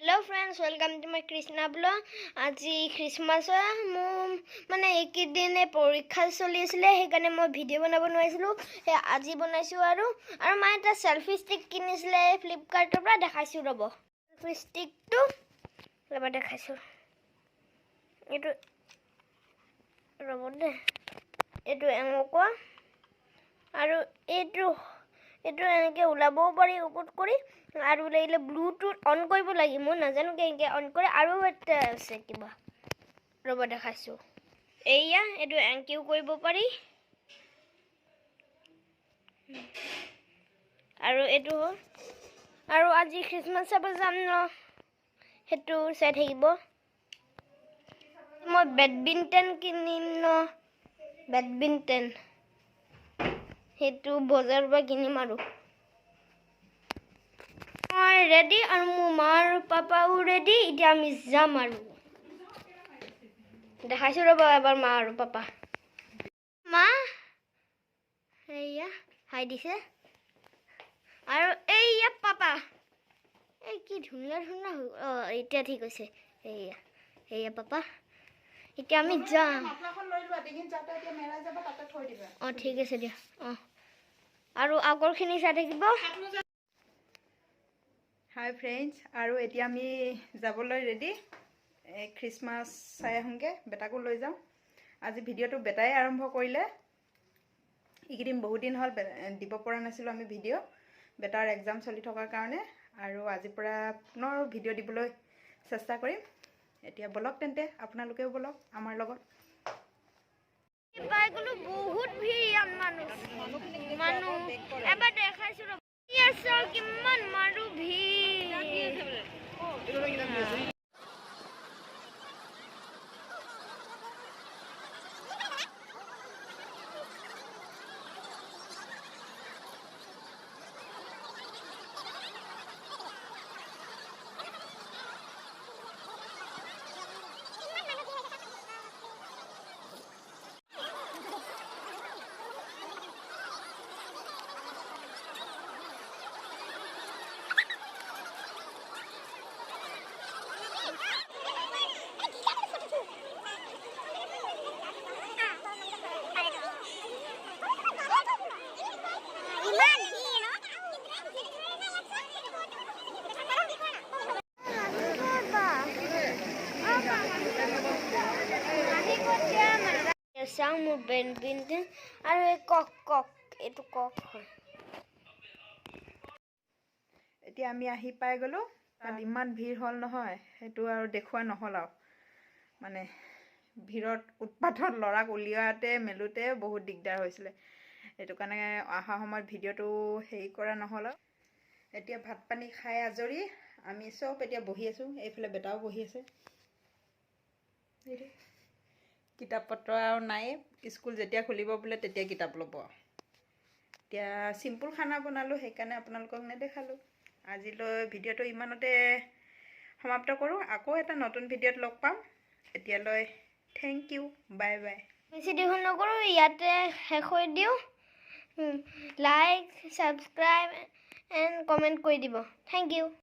Hello friends, welcome to my Krishna blog. আজি Christmas মানে এইকেইদিনে পৰীক্ষা চলি আছিল সেইকাৰণে মই ভিডিঅ' বনাব নোৱাৰিছিলোঁ আজি বনাইছোঁ আৰু মই এটা সেলফি ষ্টিক কিনিছিলে ফ্লিপকাৰ্টৰ পৰা দেখাইছোঁ ৰ'ব সেলফি ষ্টিকটো ৰ'ব দেখাইছোঁ এইটো ৰ'ব দে এইটো এনেকুৱা আৰু এইটো এনেকৈ ওলাবও পাৰি ওপৰত কৰি আৰু লাগিলে ব্লুটুথ অন কৰিব লাগিব মই নাজানো কেনেকৈ অন কৰে আৰু এটা আছে কিবা ৰ'ব দেখাইছোঁ এইয়া এইটো এনকিউ কৰিব পাৰি আৰু এইটো আৰু আজি খ্ৰীষ্টমাছ চাব যাম ন সেইটো চাই থাকিব মই বেডমিণ্টন কিনিম ন বেডমিণ্টন সেইটো বজাৰৰ পৰা কিনিম আৰু ready and mumar papa ready এতিয়া আমি যাম আৰু দেখাইছো ৰব এবাৰ মা আৰু পাপা মা এইয়া হাই দিছে আৰু এইয়া পাপা এই কি ধুনীয়া এতিয়া ঠিক আছে এইয়া পাপা এতিয়া আমি যাম ঠিক আছে দিয়া আৰু আগৰখিনি চাই থাকিব Hi friends, আৰু এতিয়া আমি যাবলৈ ৰেডি খ্ৰীষ্টমাছ চাই আহোঁগে বেটাকো লৈ যাওঁ আজি ভিডিঅ'টো বেটাই আৰম্ভ কৰিলে এইকেইদিন বহুত দিন হ'ল দিব পৰা নাছিলোঁ আমি ভিডিঅ' বেটাৰ এক্সাম চলি থকাৰ কাৰণে আৰু আজিৰ পৰা পুনৰ ভিডিঅ' দিবলৈ চেষ্টা কৰিম এতিয়া বলক তেন্তে আপোনালোকেও বলক আমাৰ লগত বহুত ভিৰ মানুহ এবাৰ দেখাইছোঁ কিমান মানুহ ভিৰ মোৰ বেডমিণ্টন আৰু এই কক এইটো কক হয় এতিয়া আমি আহি পাই গ'লো তাত ইমান ভিৰ হ'ল নহয় সেইটো আৰু দেখুওৱা নহ'ল আৰু মানে ভিৰত উৎপাতত ল'ৰাক উলিয়াওঁতে মেলোঁতে বহুত দিগদাৰ হৈছিলে সেইটো কাৰণে অহা সময়ত ভিডিঅ'টো হেৰি কৰা নহ'ল আৰু এতিয়া ভাত পানী খাই আজৰি আমি চব এতিয়া বহি আছোঁ এইফালে বেটাও বহি আছে কিতাপ পত্ৰ আৰু নাই স্কুল যেতিয়া খুলিব বোলে তেতিয়া কিতাপ ল'ব এতিয়া চিম্পুল খানা বনালোঁ সেইকাৰণে আপোনালোকক নেদেখালোঁ আজিলৈ ভিডিঅ'টো ইমানতে সমাপ্ত কৰোঁ আকৌ এটা নতুন ভিডিঅ'ত লগ পাম এতিয়ালৈ থেংক ইউ বাই বাই বেছি দীঘল নকৰোঁ ইয়াতে শেষ হৈ দিওঁ লাইক ছাবস্ক্ৰাইব এণ্ড কমেণ্ট কৰি দিব থেংক ইউ